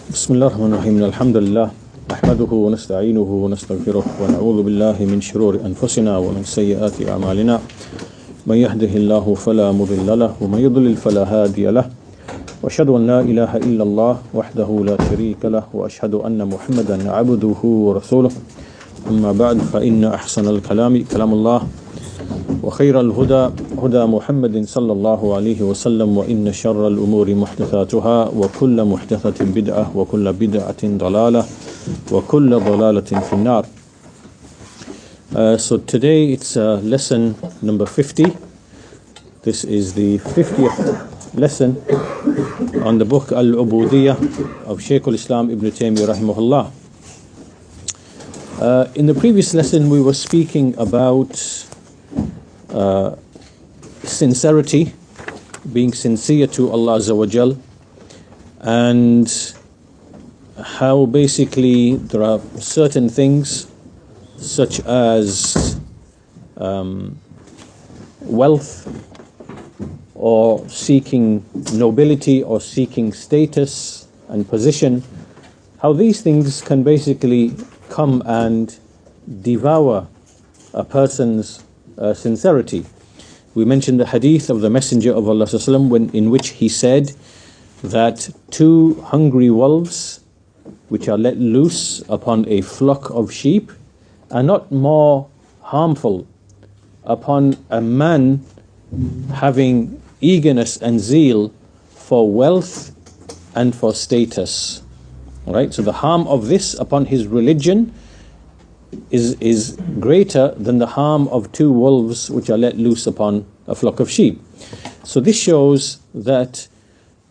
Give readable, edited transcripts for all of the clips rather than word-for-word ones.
بسم الله الرحمن الرحيم الحمد لله نحمده ونستعينه ونستغفره ونعوذ بالله من شرور أنفسنا ومن سيئات أعمالنا من يهده الله فلا مضل له ومن يضلل فلا هادي له وأشهد أن لا إله إلا الله وحده لا شريك له وأشهد أن محمدا عبده ورسوله أما بعد فإن أحسن الكلام كلام الله وخير الهدى هدى محمد صلى الله عليه وسلم وإن شر الأمور محدثاتها وكل محدثة بدعة وكل بدعة ضلالة وكل ضلالة في النار. So today it's lesson number 50. This is the 50th lesson on the book Al-Uboodiyyah of Shaykh al-Islam Ibn Taymiyyah rahimahullah. In the previous lesson we were speaking about sincerity, being sincere to Allah Azza wa Jal, and how basically there are certain things such as wealth or seeking nobility or seeking status and position, how these things can basically come and devour a person's sincerity. We mentioned the hadith of the Messenger of Allah in which he said that two hungry wolves which are let loose upon a flock of sheep are not more harmful upon a man having eagerness and zeal for wealth and for status. Right? So the harm of this upon his religion is greater than the harm of two wolves which are let loose upon a flock of sheep. So this shows that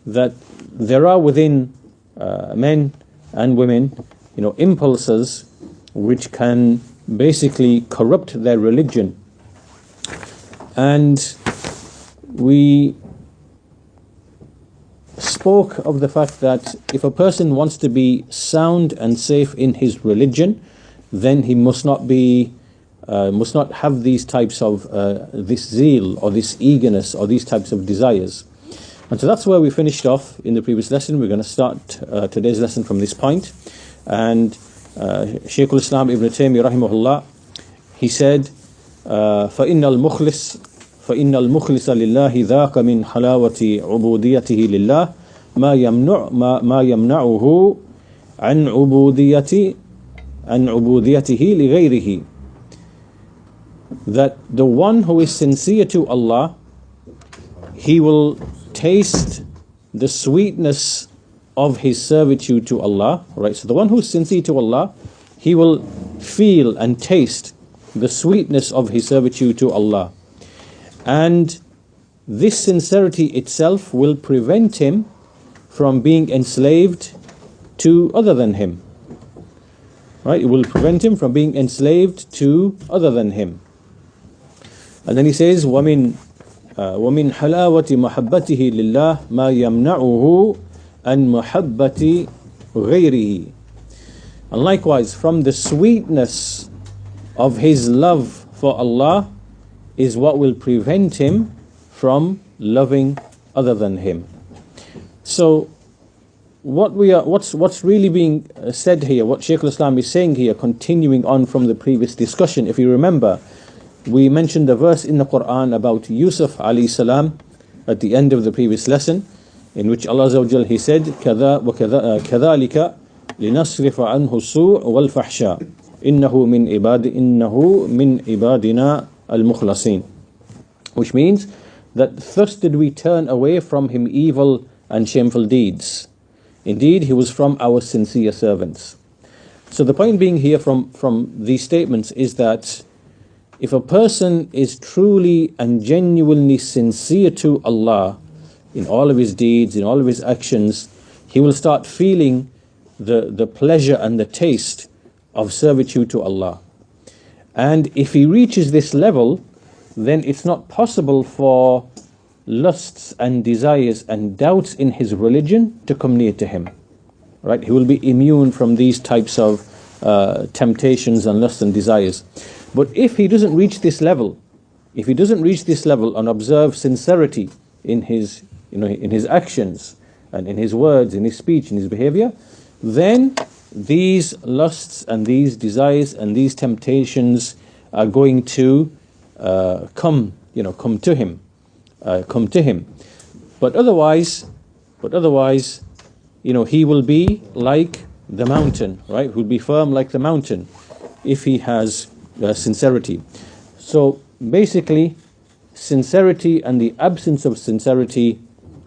there are within men and women, impulses which can basically corrupt their religion. And we spoke of the fact that if a person wants to be sound and safe in his religion, then he must not have these types of this zeal or this eagerness or these types of desires. And so that's where we finished off in the previous lesson. We're going to start today's lesson from this point. And Shaykh al-Islam Ibn Taymiyyah rahimahullah, he said, فَإِنَّ الْمُخْلِصَ لِلَّهِ ذَاكَ مِنْ حَلَاوَةِ عُبُودِيَّتِهِ لِلَّهِ ما يمنعه عن عبوديته لغيره. That the one who is sincere to Allah, he will taste the sweetness of his servitude to Allah. Right? So the one who is sincere to Allah, he will feel and taste the sweetness of his servitude to Allah. And this sincerity itself will prevent him from being enslaved to other than him. Right? It will prevent him from being enslaved to other than him. And then he says, وَمِنْ حَلَاوَةِ مَحَبَّتِهِ لِلَّهِ مَا يَمْنَعُهُ أَنْ مَحَبَّةِ غَيْرِهِ. And likewise, from the sweetness of his love for Allah is what will prevent him from loving other than him. So what's really being said here, what Shaykh al-Islam is saying here, continuing on from the previous discussion, if you remember, we mentioned the verse in the Quran about Yusuf alayhi salam at the end of the previous lesson, in which Allah Azza wa Jal, he said, كَذَلِكَ لِنَصْرِفَ عَنْهُ السُّوءَ وَالْفَحْشَاءَ إِنَّهُ مِنْ عِبَادِنَا الْمُخْلَصِينَ. Which means that thus did we turn away from him evil and shameful deeds. Indeed, he was from our sincere servants. So the point being here from these statements is that if a person is truly and genuinely sincere to Allah in all of his deeds, in all of his actions, he will start feeling the pleasure and the taste of servitude to Allah. And if he reaches this level, then it's not possible for lusts and desires and doubts in his religion to come near to him. Right? He will be immune from these types of temptations and lusts and desires. But if he doesn't reach this level, and observe sincerity in his actions and in his words, in his speech, in his behavior, then these lusts and these desires and these temptations are going to come to him. But otherwise, he will be like the mountain, right? He'll be firm like the mountain if he has sincerity. So basically, sincerity and the absence of sincerity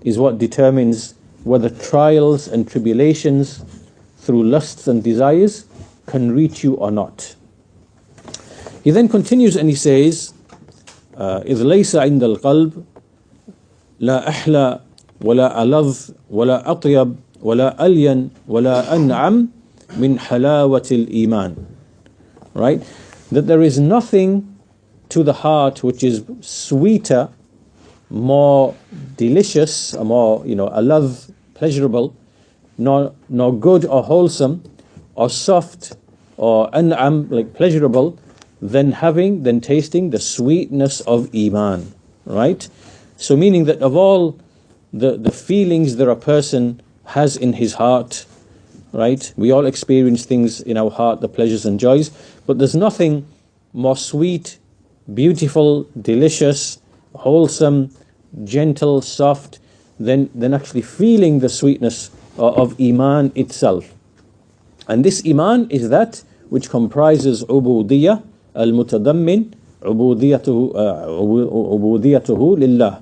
is what determines whether trials and tribulations through lusts and desires can reach you or not. He then continues and he says, إذ ليس عند القلب لا أحلى ولا ألذ ولا أطيب ولا ألين ولا أنعم من حلاوة الإيمان. Right? That there is nothing to the heart which is sweeter, more delicious, more aladh, pleasurable, nor good or wholesome, or soft, or an'am, like pleasurable, than tasting the sweetness of Iman. Right? So meaning that of all the feelings that a person has in his heart, right? We all experience things in our heart, the pleasures and joys, but there's nothing more sweet, beautiful, delicious, wholesome, gentle, soft than actually feeling the sweetness of Iman itself. And this Iman is that which comprises Uboodiyyah al-mutadammin Uboodiyyatuhu lillah.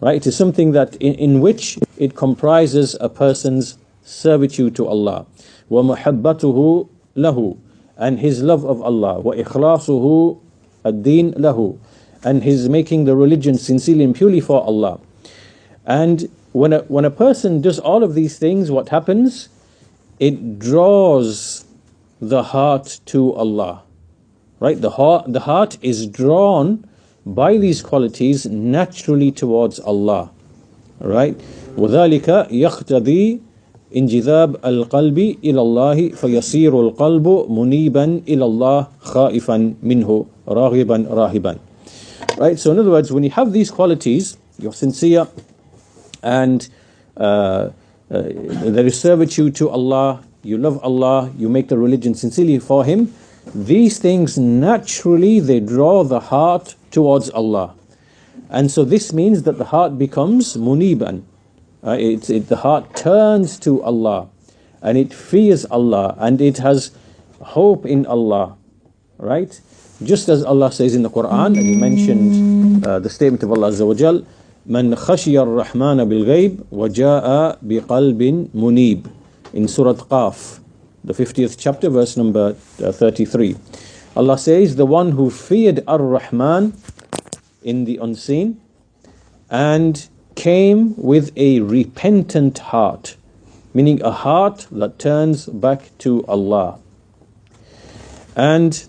Right? It is something that in which it comprises a person's servitude to Allah, wa muhabbatuhu lahu, and his love of Allah, wa ikhlasuhu ad-din lahu, and his making the religion sincerely and purely for Allah. And when a person does all of these things, what happens? It draws the heart to Allah. Right? The heart is drawn by these qualities naturally towards Allah. Right? وَذَلِكَ يَقْتَضِي انجذاب القلب إلى الله فيصير القلب منيبا إلى الله خائفا منه راغبا راهبا. Right? So in other words, when you have these qualities, you're sincere and there is servitude to Allah, you love Allah, you make the religion sincerely for Him, these things naturally they draw the heart towards Allah. And so this means that the heart becomes muniban. The heart turns to Allah and it fears Allah and it has hope in Allah. Right? Just as Allah says in the Quran, and He mentioned the statement of Allah Azza wa Jal, Man khashiya ar-Rahmana bil-ghayb wa ja'a bi-qalbin munib, in Surah Qaf, the 50th chapter, verse number 33. Allah says, the one who feared Ar-Rahman in the unseen and came with a repentant heart, meaning a heart that turns back to Allah. And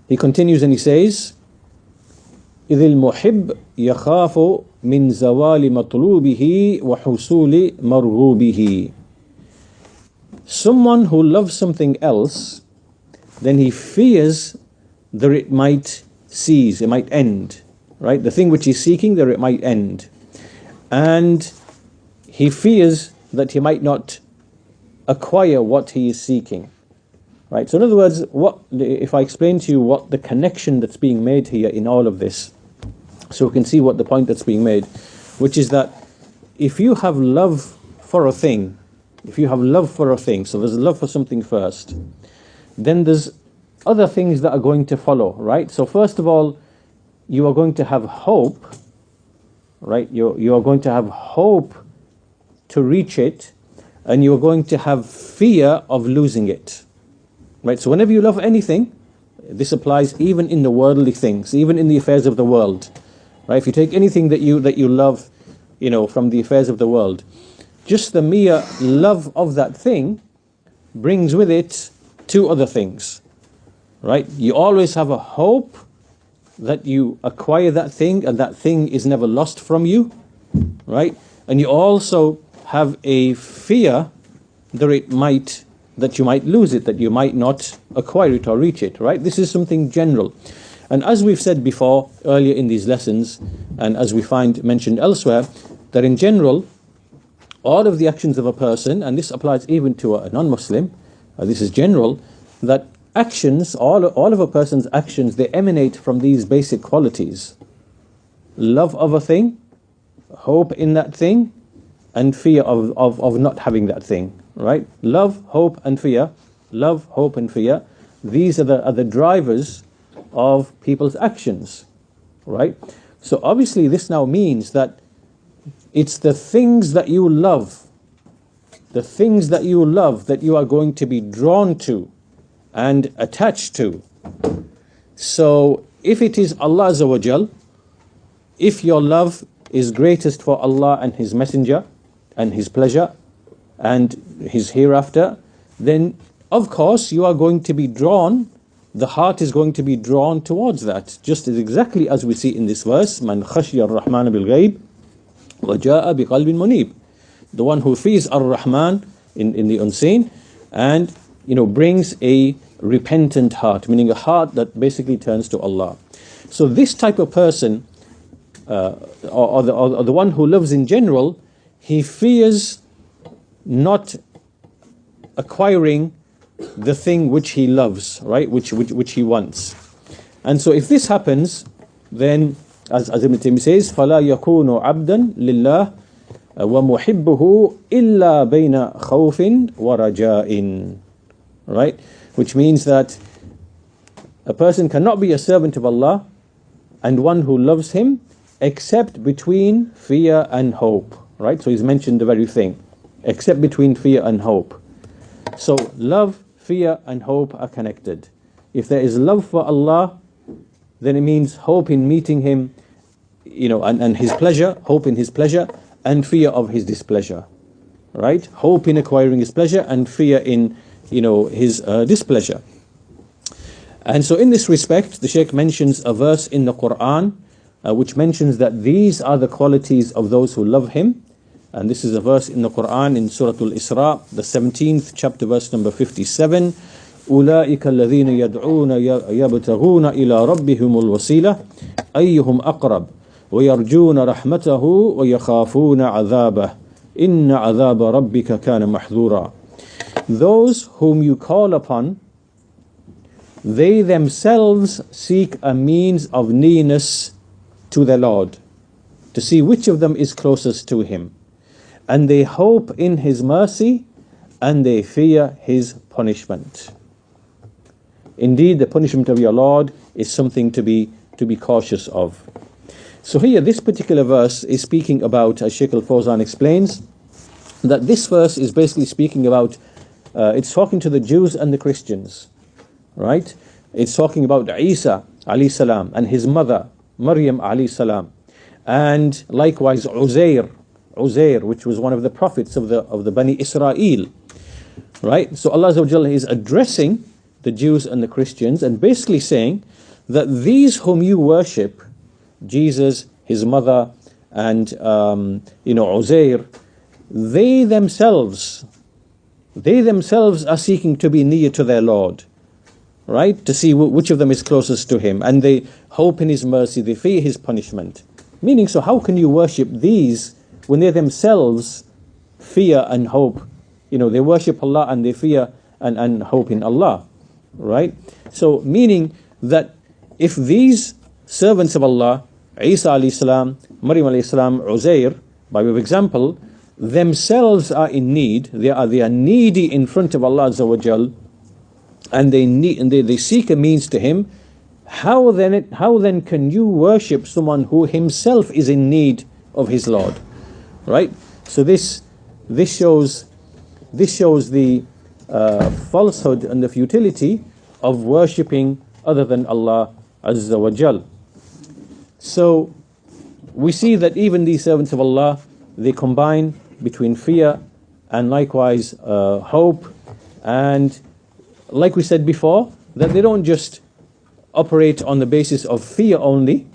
he continues and he says, إذ المحب يخاف من زوال مطلوبه وحصول مرغوبه. Someone who loves something else, then he fears that it might cease, it might end. Right? The thing which he's seeking, that it might end. And he fears that he might not acquire what he is seeking. Right? So in other words, if I explain to you what the connection that's being made here in all of this, so we can see what the point that's being made, which is that if you have love for a thing, so there's love for something first, then there's other things that are going to follow, right? So first of all, you are going to have hope, right? You are going to have hope to reach it, and you are going to have fear of losing it. Right? So whenever you love anything, this applies even in the worldly things, even in the affairs of the world. Right? If you take anything that you love, from the affairs of the world, just the mere love of that thing brings with it two other things. Right? You always have a hope that you acquire that thing and that thing is never lost from you. Right? And you also have a fear that you might lose it, that you might not acquire it or reach it, right? This is something general. And as we've said before, earlier in these lessons, and as we find mentioned elsewhere, that in general, all of the actions of a person, and this applies even to a non-Muslim, this is general, that actions, all of a person's actions, they emanate from these basic qualities: love of a thing, hope in that thing, and fear of not having that thing, right? Love, hope, and fear. Love, hope, and fear. These are the drivers of people's actions, right? So obviously this now means that it's the things that you love, that you are going to be drawn to and attached to. So if it is Allah Azza wa Jal, if your love is greatest for Allah and His Messenger and His pleasure and His hereafter, then of course you are going to be drawn, the heart is going to be drawn towards that, just as exactly as we see in this verse, Man khashiya ar-Rahman bil-ghayb wa ja'a bi qalbin munib. The one who fears Ar-Rahman in the unseen and brings a repentant heart, meaning a heart that basically turns to Allah. So this type of person, or the one who loves in general, he fears not acquiring the thing which he loves, right? Which he wants. And so if this happens, then as Ibn Taymiyyah says, فَلَا يَكُونُ عَبْدًا لِلَّهِ وَمُحِبُّهُ إِلَّا بَيْنَ خَوْفٍ وَرَجَاءٍ. Right? Which means that a person cannot be a servant of Allah and one who loves Him except between fear and hope. Right? So he's mentioned the very thing, except between fear and hope. So love, fear and hope are connected. If there is love for Allah, then it means hope in meeting Him, and His pleasure, hope in His pleasure, and fear of His displeasure. Right? Hope in acquiring His pleasure and fear in His displeasure. And so in this respect, the Shaykh mentions a verse in the Quran which mentions that these are the qualities of those who love Him. And this is a verse in the Quran in Surah Al-Isra, the 17th chapter, verse number 57. أولئك الذين يدعون يبتغون إلى ربهم الوسيلة أيهم أقرب ويرجون رحمته ويخافون عذابه إن عذاب ربك كان محذورا. Those whom you call upon, they themselves seek a means of nearness to their Lord, to see which of them is closest to Him. And they hope in His mercy and they fear His punishment. Indeed, the punishment of your Lord is something to be cautious of. So here, this particular verse is speaking about, as Shaykh Al-Fawzan explains, that this verse is basically speaking about, it's talking to the Jews and the Christians, right? It's talking about Isa alayhi salam and his mother, Maryam alayhi salam, and likewise Uzair, which was one of the prophets of the Bani Israel, right? So Allah Azza wa Jalla is addressing the Jews and the Christians and basically saying that these whom you worship, Jesus, his mother, and Uzair, they themselves are seeking to be near to their Lord, right? To see which of them is closest to Him, and they hope in His mercy, they fear His punishment. Meaning, so how can you worship these when they themselves fear and hope? They worship Allah and they fear and hope in Allah, right? So meaning that if these servants of Allah, Isa alayhi salam, Maryam alayhi salam, Uzair, by way of example, themselves are in need, they are needy in front of Allah Azza wa Jal, and they seek a means to Him, how then can you worship someone who himself is in need of his Lord? Right? So this shows the falsehood and the futility of worshipping other than Allah Azza wa Jal. So we see that even these servants of Allah, they combine between fear and likewise hope, and like we said before, that they don't just operate on the basis of fear only,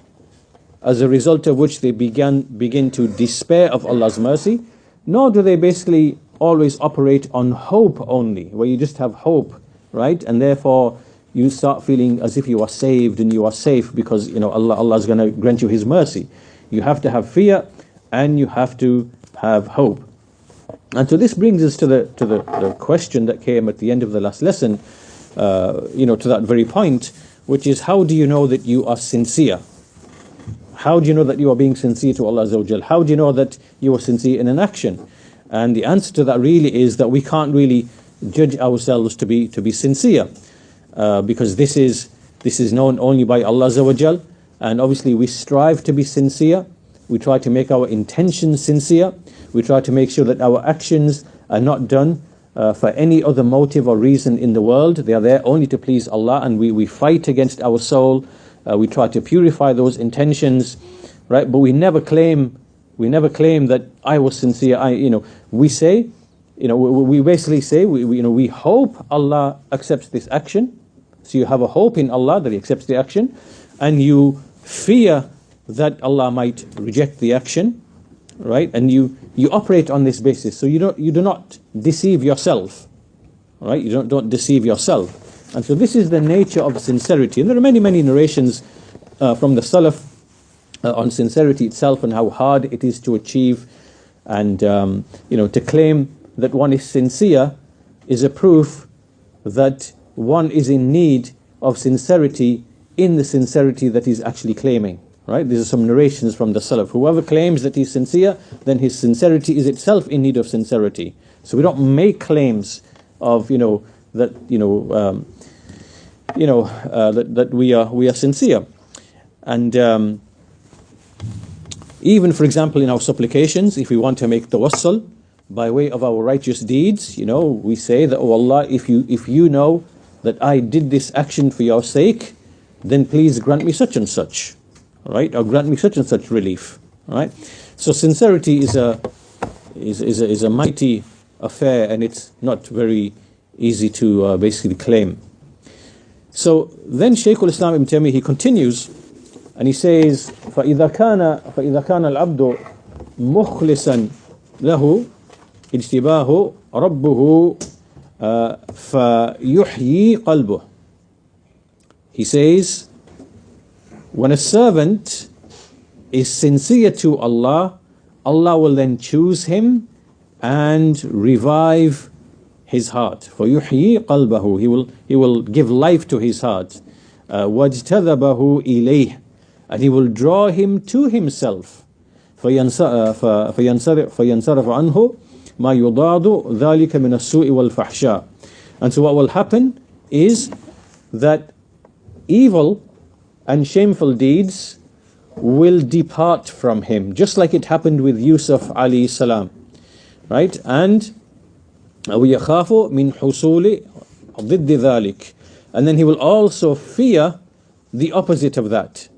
as a result of which they begin to despair of Allah's mercy, nor do they basically always operate on hope only, where you just have hope, right? And therefore you start feeling as if you are saved and you are safe because Allah is going to grant you His mercy. You have to have fear and you have to have hope. And so this brings us to the question that came at the end of the last lesson, to that very point, which is, how do you know that you are sincere? How do you know that you are being sincere to Allah Azza wa Jal? How do you know that you are sincere in an action? And the answer to that really is that we can't really judge ourselves to be sincere, because this is known only by Allah Azza wa Jal. And obviously we strive to be sincere. We try to make our intentions sincere. We try to make sure that our actions are not done for any other motive or reason in the world. They are there only to please Allah, and we fight against our soul. We try to purify those intentions, right? But we never claim that I was sincere. We say, we basically say, we hope Allah accepts this action. So you have a hope in Allah that He accepts the action, and you fear that Allah might reject the action, right? And you operate on this basis. So you do not deceive yourself, right? You don't deceive yourself. And so this is the nature of sincerity. And there are many narrations from the Salaf on sincerity itself and how hard it is to achieve. And to claim that one is sincere is a proof that one is in need of sincerity in the sincerity that he's actually claiming. Right? These are some narrations from the Salaf. Whoever claims that he's sincere, then his sincerity is itself in need of sincerity. So we don't make claims of that we are sincere. And even, for example, in our supplications, if we want to make tawassul by way of our righteous deeds, we say that, oh Allah, if you know that I did this action for your sake, then please grant me such and such, right? Or grant me such and such relief, right? So sincerity is a mighty affair, and it's not very easy to basically claim. So then Shaykh al-Islam Ibn Taymiyyah, he continues, and he says, فَإِذَا كَانَ الْعَبْدُ مُخْلِصًا لَهُ اجْتِبَاهُ رَبُّهُ فَيُحْيِي قَلْبُهُ. He says, when a servant is sincere to Allah, Allah will then choose him and revive his heart. فَيُحْيِي قَلْبَهُ. He will give life to his heart. وَاجْتَذَبَهُ إِلَيْهِ. And He will draw him to Himself. فَيَنْصَرَفَ عَنْهُ مَا يُضَادُ ذَلِكَ مِنَ السُّوءِ وَالْفَحْشَاءِ. And so what will happen is that evil and shameful deeds will depart from him, just like it happened with Yusuf alayhi salam, right? And وَيَخَافُ مِنْ حُصُولِ ضِدِّ ذَلِكَ. And then he will also fear the opposite of that,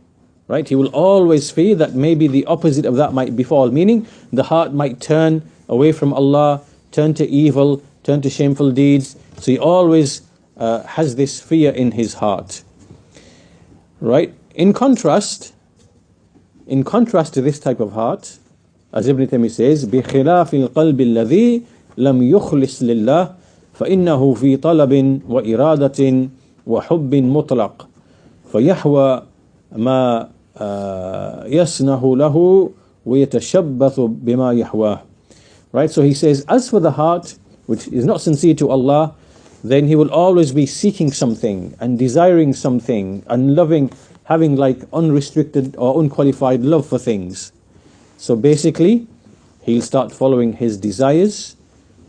right? He will always fear that maybe the opposite of that might befall, meaning the heart might turn away from Allah, turn to evil, turn to shameful deeds. So he always has this fear in his heart, right? In contrast to this type of heart, as Ibn Taymiyyah says, بِخِلَافِ الْقَلْبِ الَّذِي لَمْ يُخْلِصْ لِلَّهِ فَإِنَّهُ فِي طَلَبٍ وَإِرَادَةٍ وَحُبٍّ مُطْلَقٍ فَيَحْوَى مَا يَسْنَهُ لَهُ وَيَتَشَبَّثُ بِمَا يَحْوَاهُ. Right? So he says, as for the heart, which is not sincere to Allah, then he will always be seeking something and desiring something and loving, having like unrestricted or unqualified love for things. So basically, he'll start following his desires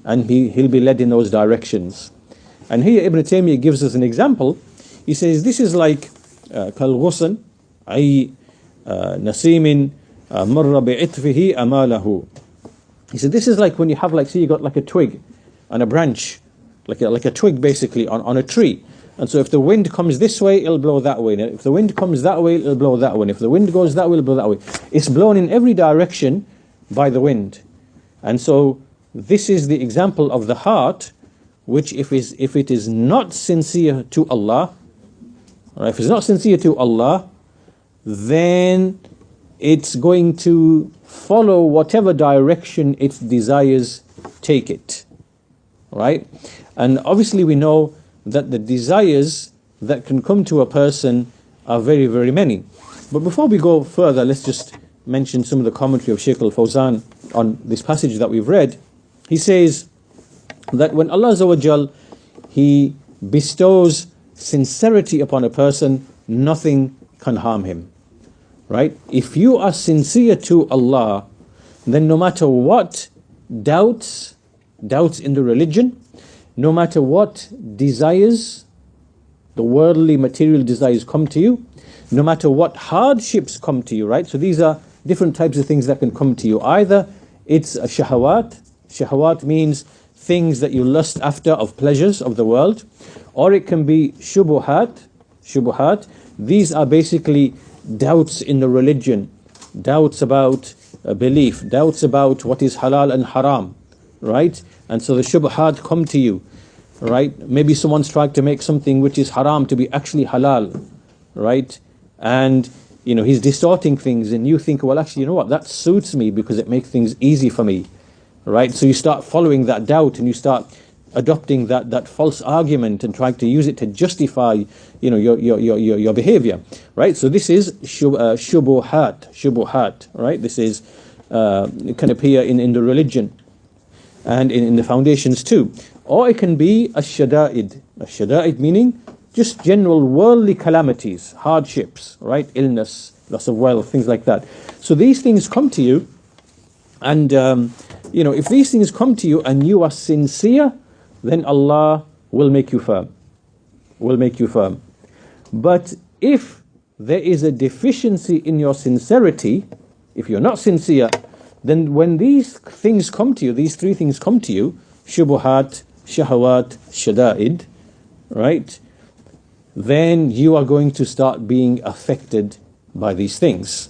and he'll be led in those directions. And here Ibn Taymiyyah gives us an example. He says this is like كالغصن أي نسيم مر بعطفه أماله. He said this is like when you have, like, say you got like a twig and a branch, like a twig basically on a tree. And so if the wind comes this way, it'll blow that way. If the wind comes that way, it'll blow that way. And if the wind goes that way, it'll blow that way. It's blown in every direction by the wind. And so this is the example of the heart, which if it is not sincere to Allah, or if it's not sincere to Allah, then it's going to follow whatever direction its desires take it. Right? And obviously we know that the desires that can come to a person are very, very many. But before we go further, let's just mention some of the commentary of Shaykh al-Fawzan on this passage that we've read. he says that when Allah Azza wa Jal, He bestows sincerity upon a person, nothing can harm him. Right? If you are sincere to Allah, then no matter what doubts in the religion, no matter what desires, the worldly material desires come to you, no matter what hardships come to you, right? So these are different types of things that can come to you. Either it's a shahawat. Shahawat means things that you lust after of pleasures of the world, or it can be shubuhat. Shubuhat. These are basically doubts in the religion, doubts about belief, doubts about what is halal and haram, right? And so the shubuhat come to you, right? Maybe someone's tried to make something which is haram to be actually halal, right? And he's distorting things, and you think, well, actually, you know what, that suits me because it makes things easy for me, right? So you start following that doubt, and you start adopting that false argument and trying to use it to justify your behavior, right? So this is shubuhat, right? This is it can appear in the religion and in the foundations too. Or it can be ash-shada'id. Ash-shada'id meaning just general worldly calamities, hardships, right? Illness, loss of wealth, things like that. So these things come to you, and if these things come to you and you are sincere, then Allah will make you firm. Will make you firm. But if there is a deficiency in your sincerity, if you're not sincere, then when these things come to you, these three things come to you, shubuhat, shahawat, shada'id, right? Then you are going to start being affected by these things,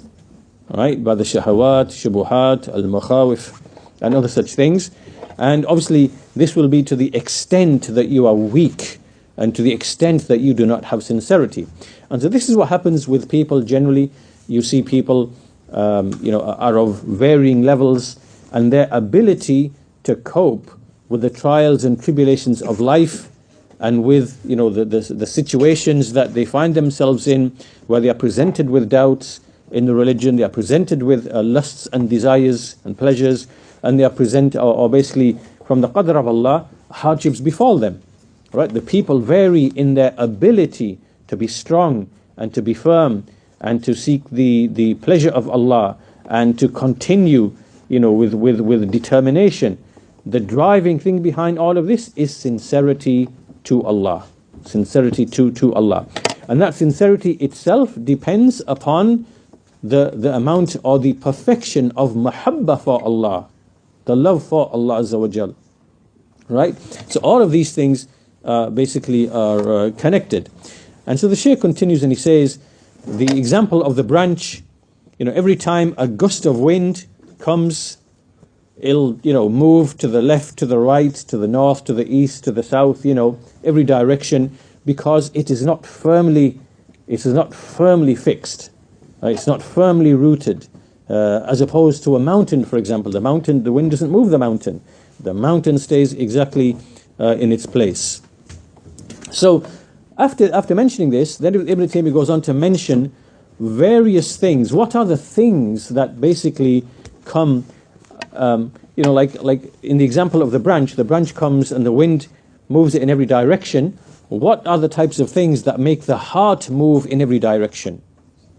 right? By the shahawat, shubuhat, al-makhawif, and other such things. And obviously, this will be to the extent that you are weak and to the extent that you do not have sincerity. And so this is what happens with people generally. You see people, are of varying levels, and their ability to cope with the trials and tribulations of life, and with the situations that they find themselves in, where they are presented with doubts in the religion, they are presented with lusts and desires and pleasures, and they are or basically from the qadr of Allah, hardships befall them. Right? The people vary in their ability to be strong and to be firm and to seek the pleasure of Allah and to continue, with determination. The driving thing behind all of this is sincerity to Allah. Sincerity to Allah. And that sincerity itself depends upon the amount or the perfection of mahabbah for Allah, the love for Allah Azza wa Jal. Right? So all of these things basically are connected. And so the Shaykh continues and he says, the example of the branch, every time a gust of wind comes, it'll move to the left, to the right, to the north, to the east, to the south, every direction, because it is not firmly fixed. It's not firmly rooted, as opposed to a mountain, for example. The wind doesn't move the mountain. The mountain stays exactly in its place. So after mentioning this, then Ibn Taymiyyah goes on to mention various things. What are the things that basically come, like in the example of the branch comes and the wind moves it in every direction. What are the types of things that make the heart move in every direction?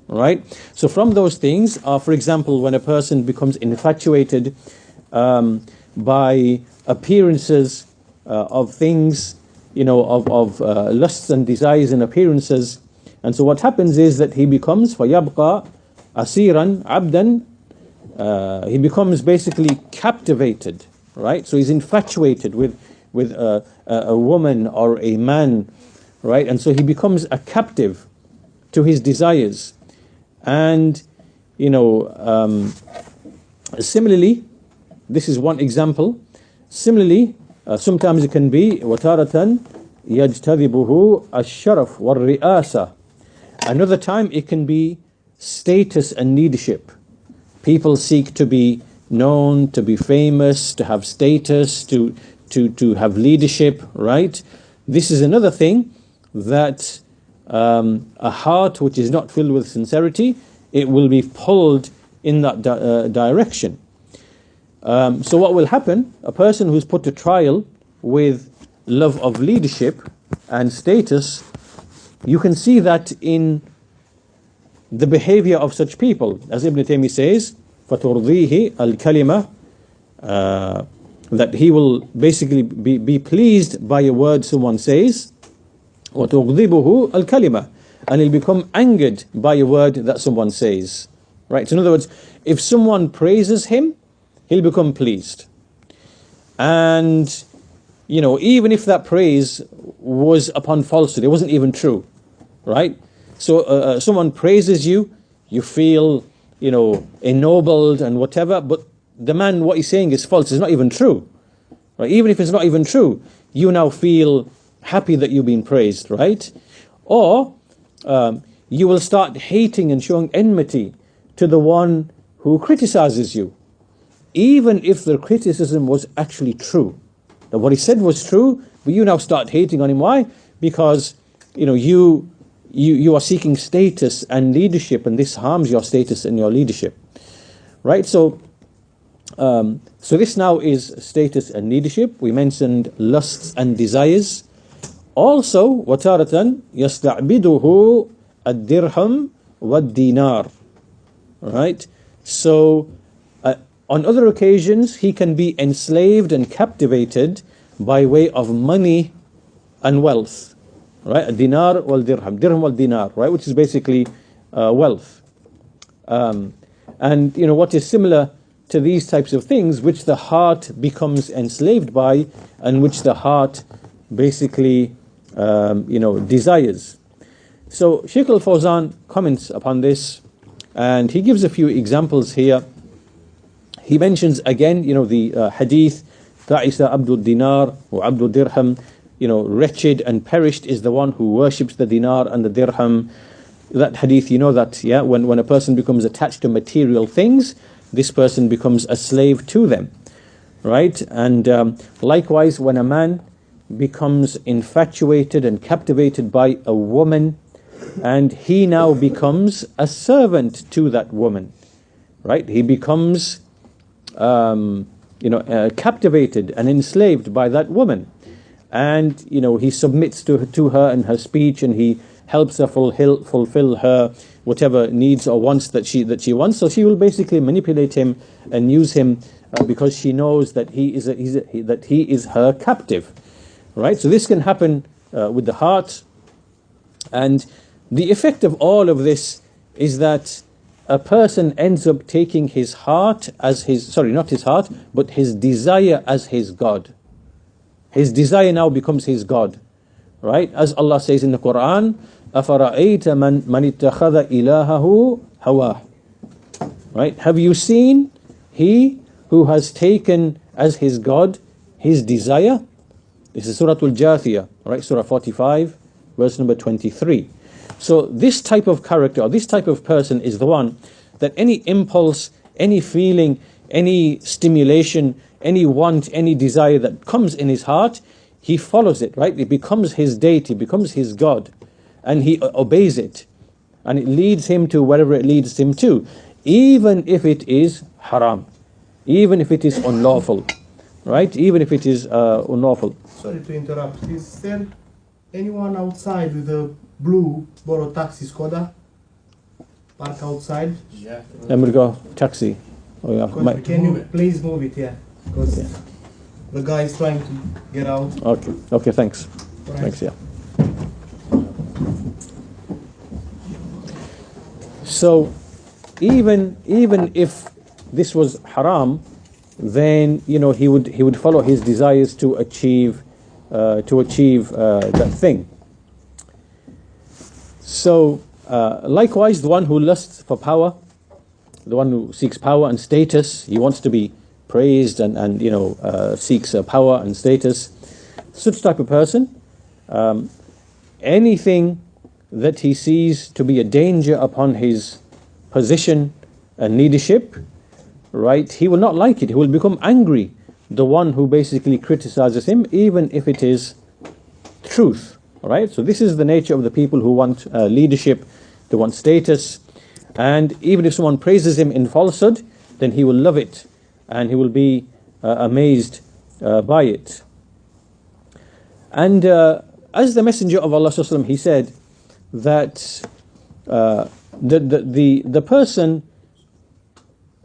Right? So from those things are, for example, when a person becomes infatuated by appearances of things, of lusts and desires and appearances. And so what happens is that he becomes فَيَبْقَى أَسِيرًا عَبْدًا, he becomes basically captivated, right? So he's infatuated with a woman or a man, right? And so he becomes a captive to his desires. And similarly, this is one example. Similarly, sometimes it can be وَتَارَةً يَجْتَذِبُهُ الشَّرَفُ وَالرِّئَاسَةِ. Another time it can be status and leadership. People seek to be known, to be famous, to have status, to have leadership, right? This is another thing that a heart which is not filled with sincerity, it will be pulled in that direction. So what will happen, a person who's put to trial with love of leadership and status, you can see that in the behavior of such people. As Ibn Taymiyyah says, فَتُرْضِيهِ الْكَلِمَةِ, that he will basically be pleased by a word someone says, وَتُغْضِبُهُ الْكَلِمَةِ, and he'll become angered by a word that someone says. Right? So in other words, if someone praises him, he'll become pleased. And, even if that praise was upon falsehood, it wasn't even true. Right? So someone praises you, you feel, ennobled and whatever, but the man, what he's saying is false, it's not even true. Right? Even if it's not even true, you now feel happy that you've been praised, right? Or you will start hating and showing enmity to the one who criticizes you, even if the criticism was actually true. Now what he said was true, but you now start hating on him. Why? Because you are seeking status and leadership, and this harms your status and your leadership. Right? So this now is status and leadership. We mentioned lusts and desires. Also, وَتَارَةً يَسْتَعْبِدُهُ الدِّرْهَمْ وَالدِّينَارِ. Right? So, on other occasions, he can be enslaved and captivated by way of money and wealth. Right? Dinar wal dirham, dirham wal dinar, right? Which is basically wealth. And what is similar to these types of things, which the heart becomes enslaved by, and which the heart basically desires. So Shaykh al-Fawzan comments upon this, and he gives a few examples here. He mentions again, the hadith, Ta'isa Abdul Dinar or Abdul Dirham, wretched and perished is the one who worships the dinar and the dirham. That hadith, when a person becomes attached to material things, this person becomes a slave to them. Right? And likewise, when a man becomes infatuated and captivated by a woman, and he now becomes a servant to that woman. Right? He becomes captivated and enslaved by that woman, and he submits to her and her speech, and he helps her fulfill her whatever needs or wants that she wants. So she will basically manipulate him and use him because she knows that he is her captive. Right? So this can happen with the heart, and the effect of all of this is that a person ends up taking his heart as not his heart, but his desire as his God. His desire now becomes his God. Right? As Allah says in the Quran, أَفَرَأَيْتَ مَنْ اتَّخَذَ إِلَهَهُ هَوَاهُ. Right? Have you seen he who has taken as his God his desire? This is Surah Al-Jathiyah, right? Surah 45, verse number 23. So this type of character, or this type of person, is the one that any impulse, any feeling, any stimulation, any want, any desire that comes in his heart, he follows it, right? It becomes his deity, becomes his God, and he obeys it. And it leads him to wherever it leads him to, even if it is haram, even if it is unlawful, right? Even if it is unlawful. Sorry to interrupt. Is there anyone outside with a blue borrow taxi Skoda? Park outside? Yeah. I'm going to go taxi. Oh, yeah. Can you please move it? Yeah. Because the guy is trying to get out. Okay, thanks. Right. Thanks, yeah. So, even if this was haram, then he would follow his desires to achieve that thing. So, likewise, the one who lusts for power, the one who seeks power and status, he wants to be praised and seeks power and status. Such type of person, anything that he sees to be a danger upon his position and leadership, right, he will not like it. He will become angry, the one who basically criticizes him, even if it is truth. Right? So this is the nature of the people who want leadership, they want status, and even if someone praises him in falsehood, then he will love it. and he will be amazed by it. And as the Messenger of Allah ﷺ, he said that the person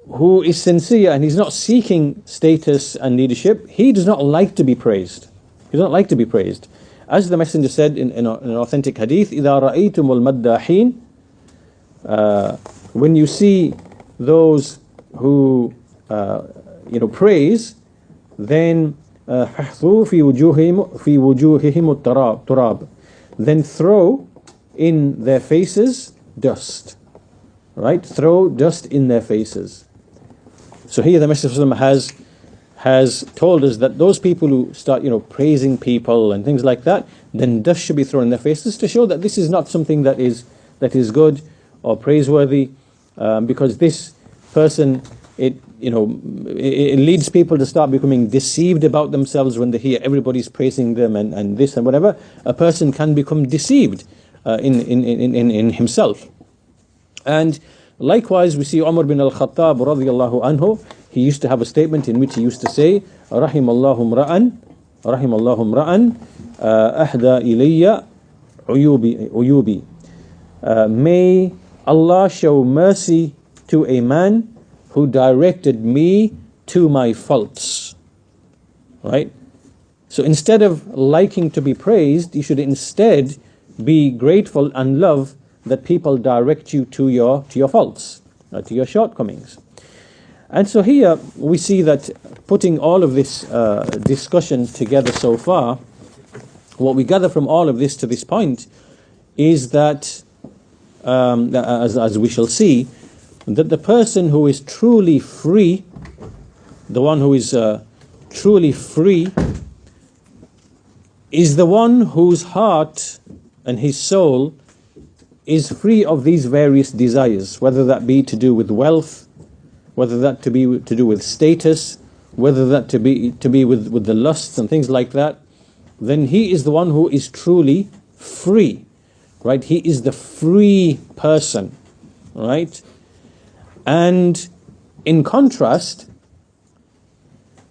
who is sincere and he's not seeking status and leadership, he does not like to be praised. He does not like to be praised. As the Messenger said in an authentic hadith, إِذَا رَأَيْتُمُ الْمَدَّاحِينَ, when you see those who praise, then فَحْثُوا فِي وُجُوهِهِمُ التُّرَابِ, then throw in their faces dust. Right? Throw dust in their faces. So here the Messenger has told us that those people who start, praising people and things like that, then dust should be thrown in their faces to show that this is not something that is good or praiseworthy, because this person, it leads people to start becoming deceived about themselves when they hear everybody's praising them and this and whatever. A person can become deceived in himself. And likewise, we see Umar bin al-Khattab radiyallahu anhu, he used to have a statement in which he used to say, Rahimallahu mra'an ahda ilayya uyubi. May Allah show mercy to a man who directed me to my faults. Right? So instead of liking to be praised, you should instead be grateful and love that people direct you to your faults, to your shortcomings. And so here we see that, putting all of this discussion together so far, what we gather from all of this to this point is that, as we shall see, that the person who is truly free, the one who is truly free, is the one whose heart and his soul is free of these various desires, whether that be to do with wealth, whether that to do with status, whether that to be with the lusts and things like that. Then he is the one who is truly free, right? He is the free person, right? And in contrast,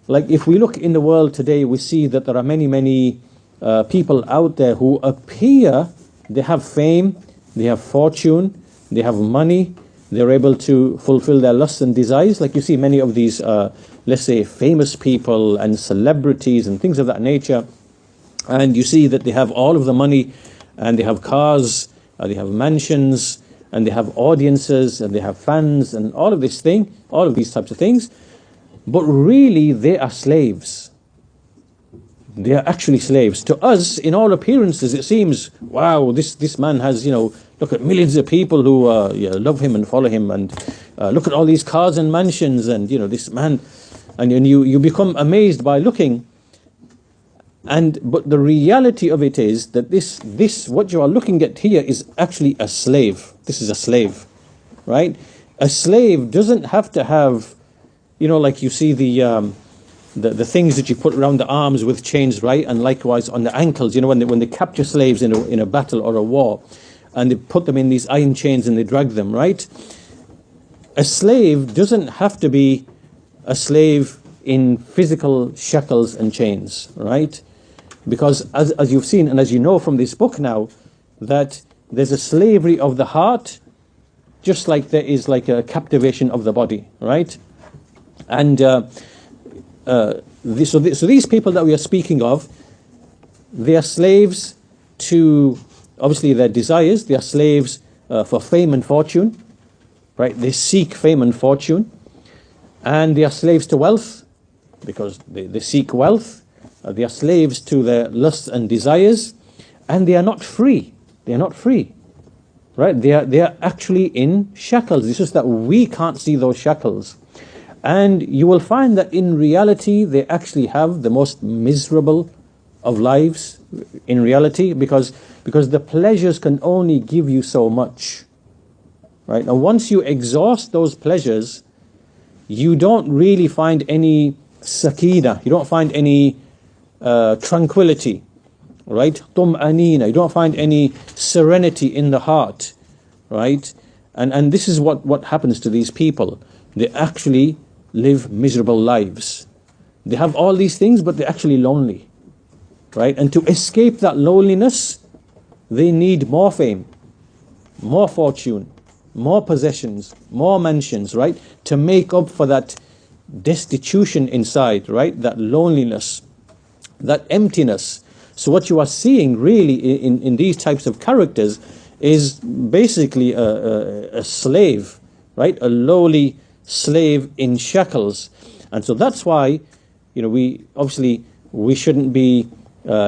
like if we look in the world today, we see that there are many people out there who appear they have fame, they have fortune, they have money, they're able to fulfill their lusts and desires. Like you see many of these, let's say, famous people and celebrities and things of that nature, and you see that they have all of the money, and they have cars, they have mansions, and they have audiences, and they have fans, and all of these types of things. But really, they are slaves. They are actually slaves. To us, in all appearances, it seems, wow, this man has, look at millions of people who love him and follow him, and look at all these cars and mansions, and this man, and you become amazed by looking. But the reality of it is that this what you are looking at here is actually a slave. This is a slave, right? A slave doesn't have to have, like you see the things that you put around the arms with chains, right? And likewise on the ankles, when they capture slaves in a battle or a war, and they put them in these iron chains and they drag them, right? A slave doesn't have to be a slave in physical shackles and chains, right? Because as you've seen and as you know from this book now, that there's a slavery of the heart, just like there is like a captivation of the body, right? And so these people that we are speaking of, they are slaves to, obviously, their desires. They are slaves for fame and fortune, right? They seek fame and fortune. And they are slaves to wealth, because they seek wealth. They are slaves to their lusts and desires. And they are not free. They are not free, right? They are actually in shackles. It's just that we can't see those shackles. And you will find that in reality, they actually have the most miserable of lives in reality, because the pleasures can only give you so much, right? And once you exhaust those pleasures, you don't really find any sakina, you don't find any tranquility, right? Tum'anina, you don't find any serenity in the heart, right? And this is what happens to these people. They actually live miserable lives. They have all these things, but they're actually lonely, right? And to escape that loneliness, they need more fame, more fortune, more possessions, more mansions, right? To make up for that destitution inside, right? That loneliness, that emptiness. So what you are seeing really in these types of characters is basically a slave, right? A lowly slave in shackles. And so that's why, we shouldn't be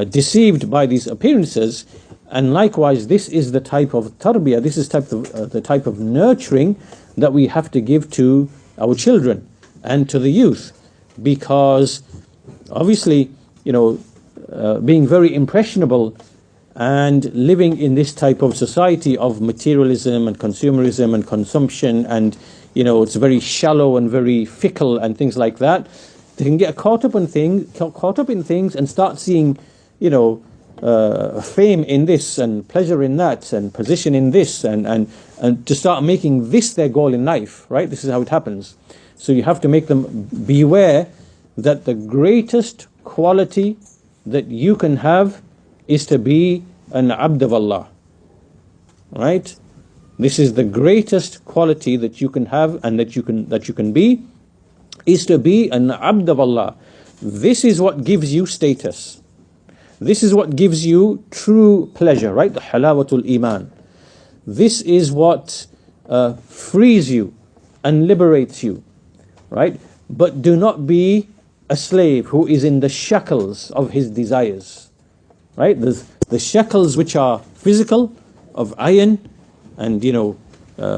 deceived by these appearances. And likewise, this is the type of tarbiyah, this is the type of nurturing that we have to give to our children and to the youth. Because obviously, being very impressionable and living in this type of society of materialism and consumerism and consumption, and it's very shallow and very fickle and things like that, they can get caught up in things and start seeing fame in this and pleasure in that and position in this, and to start making this their goal in life, right? This is how it happens. So you have to make them beware that the greatest quality that you can have is to be an abd of Allah, right? This is the greatest quality that you can have and that you can be, is to be an abd of Allah. This is what gives you status. This is what gives you true pleasure, right? The halawatul iman. This is what frees you and liberates you, right? But do not be a slave who is in the shackles of his desires, right? There's the shackles which are physical, of iron and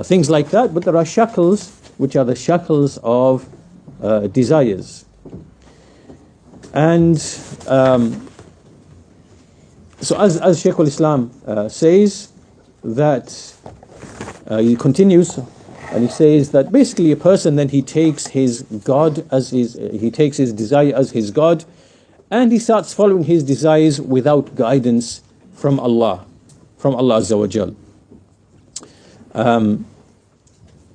things like that, but there are shackles which are the shackles of desires. And so as Shaykh al-Islam says that, he continues and he says that basically a person then he takes his God as he takes his desire as his God, and he starts following his desires without guidance from Allah Azza wa Jal.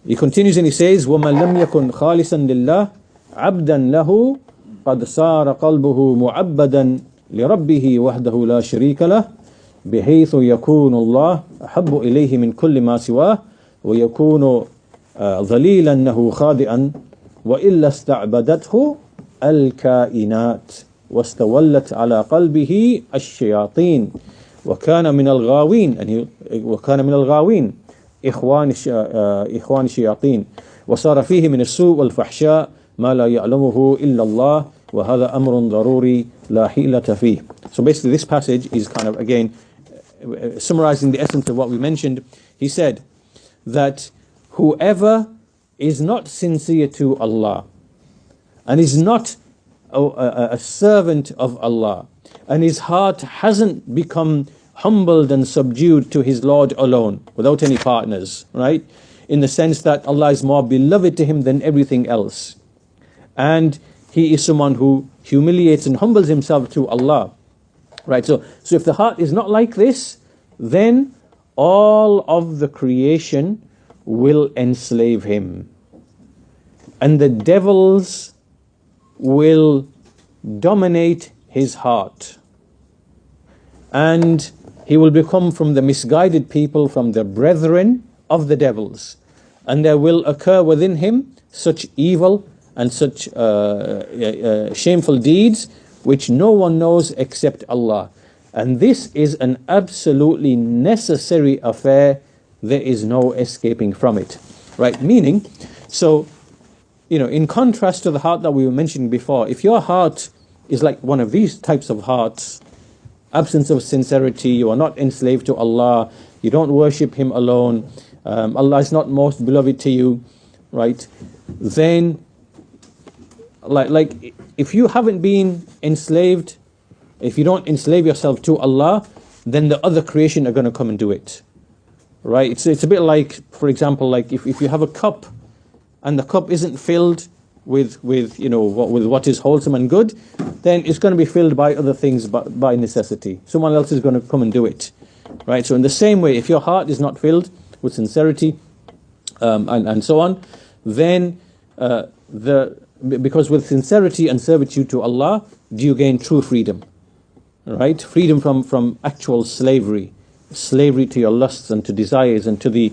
He continues and he says, وَمَنْ لَمْ يَكُنْ خَالِصًا لِلَّهِ عَبْدًا لَهُ قَدْ صَارَ قَلْبُهُ مُعَبَّدًا لِرَبِّهِ وَحْدَهُ لَا شَرِيكَ لَهُ بحيث يكون الله أحب إليه من كل ما سواه ويكون ذليلا له خاضعا وإلا استعبدته الكائنات واستولت على قلبه الشياطين وكان من الغاوين إخوان الشياطين وصار فيه من السوء والفحشاء ما لا يعلمه إلا الله وهذا أمر ضروري لا حيلة فيه. So basically this passage is kind of again summarizing the essence of what we mentioned. He said that whoever is not sincere to Allah and is not a servant of Allah, and his heart hasn't become humbled and subdued to his Lord alone, without any partners, right? In the sense that Allah is more beloved to him than everything else. And he is someone who humiliates and humbles himself to Allah, right? So if the heart is not like this, then all of the creation will enslave him. And the devils will dominate his heart. And he will become from the misguided people, from the brethren of the devils. And there will occur within him such evil and such shameful deeds which no one knows except Allah. And this is an absolutely necessary affair. There is no escaping from it, right? Meaning, so, in contrast to the heart that we were mentioning before, if your heart is like one of these types of hearts, absence of sincerity, you are not enslaved to Allah, you don't worship Him alone, Allah is not most beloved to you, right? Then, like if you haven't been enslaved, if you don't enslave yourself to Allah, then the other creation are going to come and do it, right? It's a bit like, for example, like if you have a cup and the cup isn't filled with what is wholesome and good, then it's going to be filled by other things, by necessity. Someone else is going to come and do it, right? So in the same way, if your heart is not filled with sincerity and so on, then because with sincerity and servitude to Allah do you gain true freedom, right? Freedom from actual slavery to your lusts and to desires and to the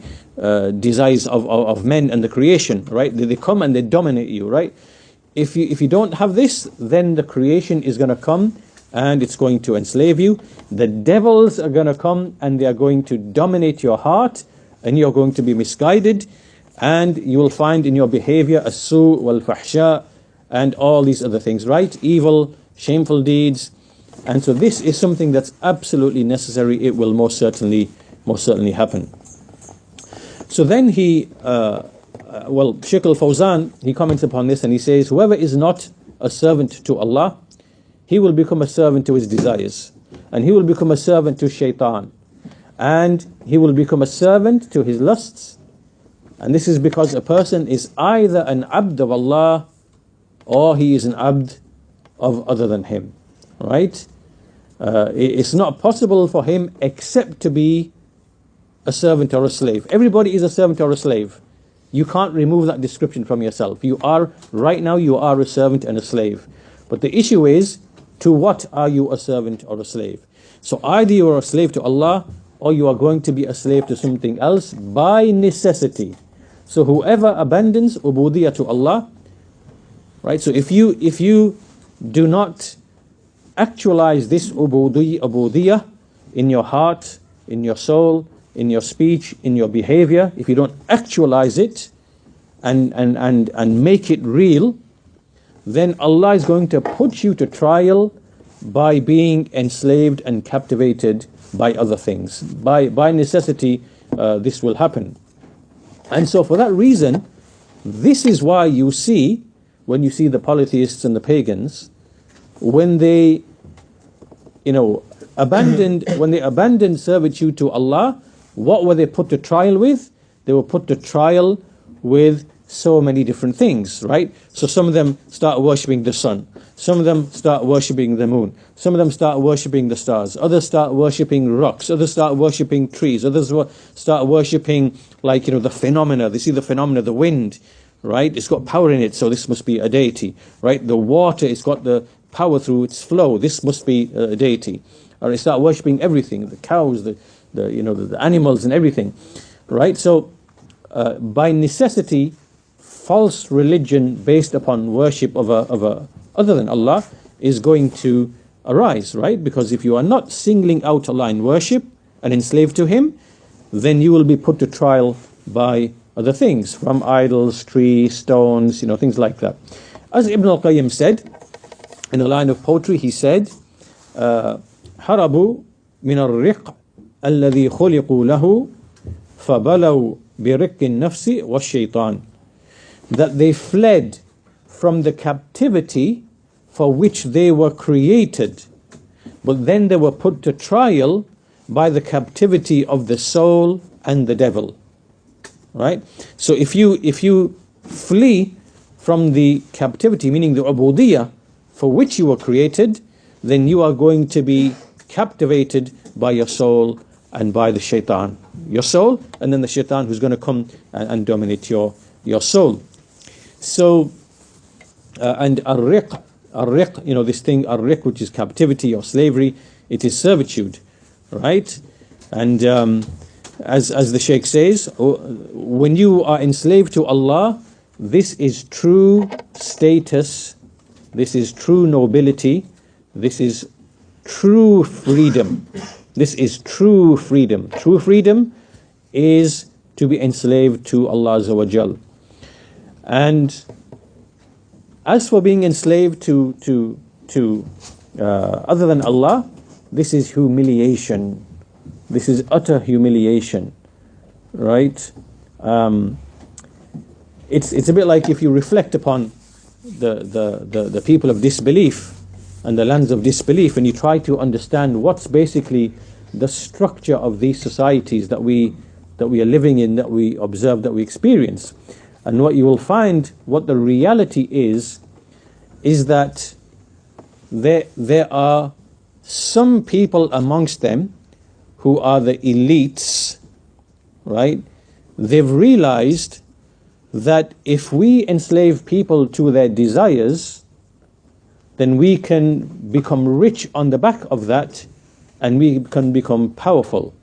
desires of men and the creation, right? They come and they dominate you, right? If you don't have this, then the creation is going to come and it's going to enslave you. The devils are going to come and they are going to dominate your heart, and you're going to be misguided, and you will find in your behavior as-su wal-fahsha and all these other things, right? Evil, shameful deeds. And so this is something that's absolutely necessary. It will most certainly happen. So then Shaykh al-Fawzan, he comments upon this and he says, whoever is not a servant to Allah, he will become a servant to his desires, and he will become a servant to shaitan, and he will become a servant to his lusts. And this is because a person is either an abd of Allah or he is an abd of other than him, right? It's not possible for him except to be a servant or a slave. Everybody is a servant or a slave. You can't remove that description from yourself. Right now you are a servant and a slave. But the issue is, to what are you a servant or a slave? So either you are a slave to Allah or you are going to be a slave to something else by necessity. So whoever abandons ubudiyyah to Allah, right? So if you do not actualize this ubudiyyah in your heart, in your soul, in your speech, in your behavior, if you don't actualize it and make it real, then Allah is going to put you to trial by being enslaved and captivated by other things. By necessity, this will happen. And so for that reason, this is why you see, when you see the polytheists and the pagans, when they abandoned servitude to Allah, what were they put to trial with? They were put to trial with so many different things, right? So some of them start worshipping the sun, some of them start worshipping the moon, some of them start worshipping the stars, others start worshipping rocks, others start worshipping trees, others start worshipping the phenomena. They see the phenomena, the wind, right? It's got power in it, so this must be a deity, right? The water, it's got the power through its flow, this must be a deity. Or they start worshipping everything, the cows, the animals and everything, right? So by necessity, false religion based upon worship of a other than Allah is going to arise, right? Because if you are not singling out Allah in worship and enslaved to Him, then you will be put to trial by other things, from idols, trees, stones, things like that. As Ibn al-Qayyim said, in a line of poetry, he said, "Harabu min al-riq alladhi khuliqu lahu, fabalaw birikki nafsi wa shaitan." That they fled from the captivity for which they were created, but then they were put to trial by the captivity of the soul and the devil, right? So if you flee from the captivity, meaning the ubudiyyah for which you were created, then you are going to be captivated by your soul and by the shaitan. Your soul, and then the shaitan who's going to come and dominate your soul. So, and ar-riq, this thing, ar-riq, which is captivity or slavery, it is servitude, right? And as the Shaykh says, when you are enslaved to Allah, this is true status, this is true nobility, this is true freedom. This is true freedom. True freedom is to be enslaved to Allah Azza wa Jal. And as for being enslaved to other than Allah, this is humiliation. This is utter humiliation, right? It's a bit like if you reflect upon the people of disbelief and the lands of disbelief, and you try to understand what's basically the structure of these societies that we are living in, that we observe, that we experience. And what you will find, what the reality is that there are some people amongst them who are the elites, right? They've realized that if we enslave people to their desires, then we can become rich on the back of that, and we can become powerful,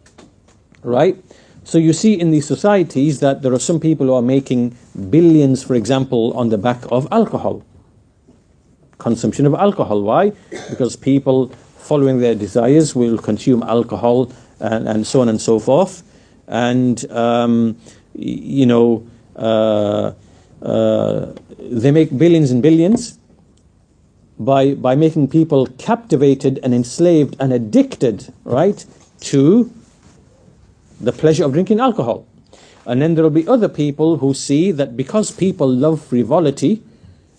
right? So you see in these societies that there are some people who are making billions, for example, on the back of alcohol, consumption of alcohol. Why? Because people following their desires will consume alcohol and so on and so forth, and they make billions and billions by making people captivated and enslaved and addicted, right, to the pleasure of drinking alcohol. And then there will be other people who see that because people love frivolity,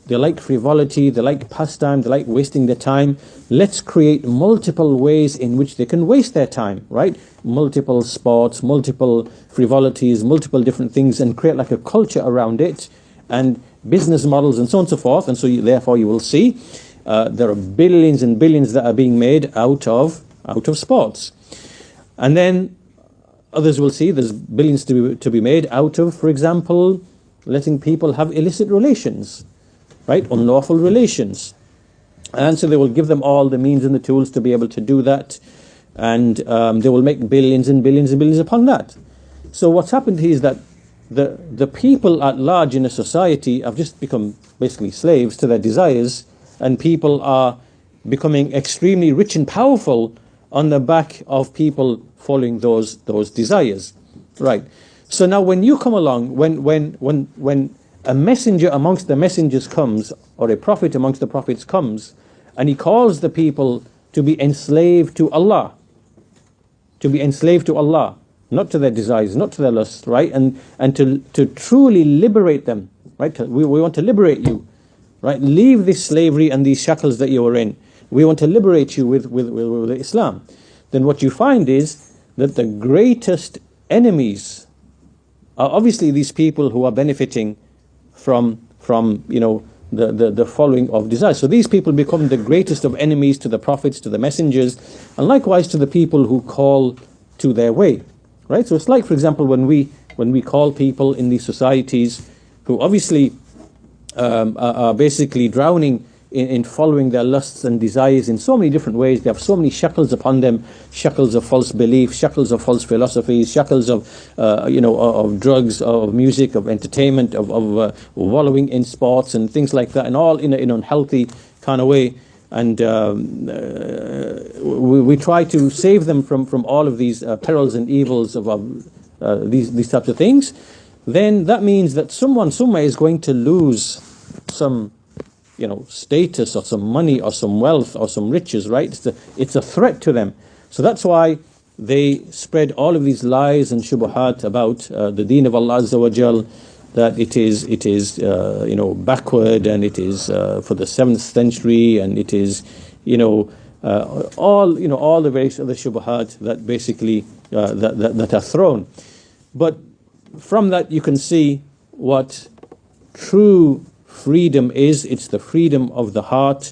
they like pastime, they like wasting their time, let's create multiple ways in which they can waste their time, right? Multiple sports, multiple frivolities, multiple different things, and create like a culture around it, and business models and so on and so forth. And so therefore you will see there are billions and billions that are being made out of sports. And then others will see there's billions to be made out of, for example, letting people have illicit relations, right? Unlawful relations. And so they will give them all the means and the tools to be able to do that, and they will make billions and billions and billions upon that. So what's happened here is that the people at large in a society have just become basically slaves to their desires, and people are becoming extremely rich and powerful on the back of people following those desires, right? So now when you come along, when a messenger amongst the messengers comes, or a prophet amongst the prophets comes, and he calls the people to be enslaved to Allah, not to their desires, not to their lusts, right? And to truly liberate them, right? We want to liberate you, right? Leave this slavery and these shackles that you are in. We want to liberate you with Islam. Then what you find is that the greatest enemies are obviously these people who are benefiting from the following of desire. So these people become the greatest of enemies to the prophets, to the messengers, and likewise to the people who call to their way, right? So it's like, for example, when we call people in these societies who obviously are basically drowning in following their lusts and desires in so many different ways. They have so many shackles upon them, shackles of false belief, shackles of false philosophies, shackles of of drugs, of music, of entertainment, of wallowing in sports and things like that, and all in an unhealthy kind of way. And we try to save them from all of these perils and evils of these types of things. Then that means that someone somewhere is going to lose some status or some money or some wealth or some riches, right? It's a threat to them. So that's why they spread all of these lies and shubuhat about the deen of Allah Azza wa Jal, that it is backward, and it is for the 7th century, and it is all the various other shubuhat that basically that are thrown. But from that you can see what true freedom is. It's the freedom of the heart,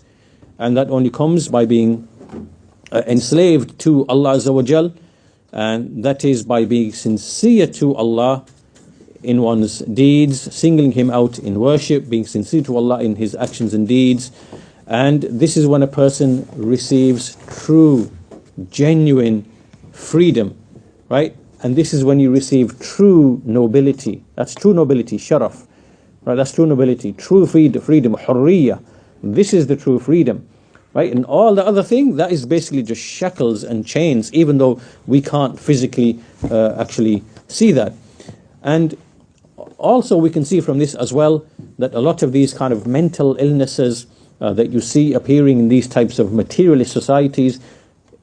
and that only comes by being enslaved to Allah Azza wa Jal, and that is by being sincere to Allah in one's deeds, singling Him out in worship, being sincere to Allah in his actions and deeds. And this is when a person receives true, genuine freedom, right? And this is when you receive true nobility. That's true nobility, sharaf. Right, that's true nobility, true freedom, hurriya. This is the true freedom, right? And all the other thing, that is basically just shackles and chains, even though we can't physically actually see that. And also we can see from this as well that a lot of these kind of mental illnesses that you see appearing in these types of materialist societies,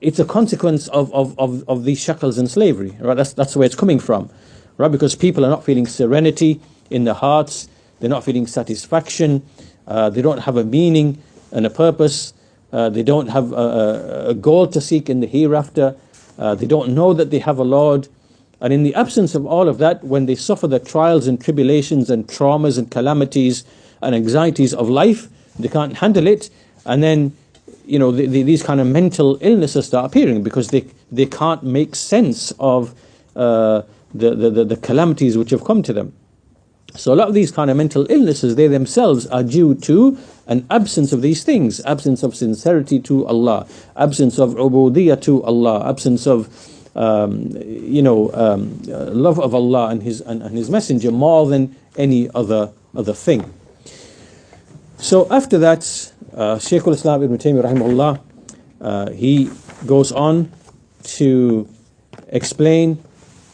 it's a consequence of these shackles and slavery, right? That's where it's coming from, right? Because people are not feeling serenity in their hearts. They're not feeling satisfaction. They don't have a meaning and a purpose. They don't have a goal to seek in the hereafter. They don't know that they have a Lord. And in the absence of all of that, when they suffer the trials and tribulations and traumas and calamities and anxieties of life, they can't handle it. And then, these kind of mental illnesses start appearing because they can't make sense of the calamities which have come to them. So a lot of these kind of mental illnesses, they themselves are due to an absence of these things, absence of sincerity to Allah, absence of uboodiyyah to Allah, absence of love of Allah and His Messenger more than any other thing. So after that, Shaykh al-Islam Ibn Taymiyyah rahimahullah, he goes on to explain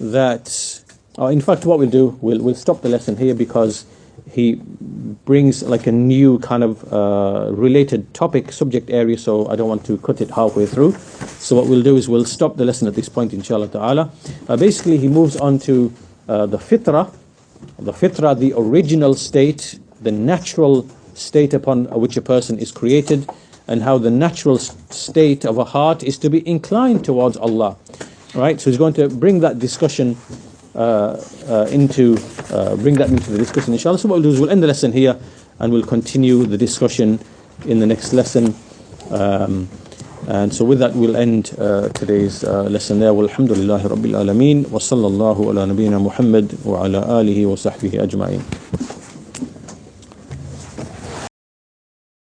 that. In fact, what we'll do, we'll stop the lesson here because he brings like a new kind of related topic, subject area, so I don't want to cut it halfway through. So what we'll do is we'll stop the lesson at this point, inshallah ta'ala. Basically, he moves on to the fitrah, the original state, the natural state upon which a person is created, and how the natural state of a heart is to be inclined towards Allah. Right? So he's going to bring that discussion into the discussion, inshallah. So what we'll do is we'll end the lesson here and we'll continue the discussion in the next lesson. And so with that we'll end today's lesson there. Walhamdulillahi Rabbil Alameen wa sallallahu ala nabiyyina Muhammad wa ala alihi wa sahbihi ajma'in.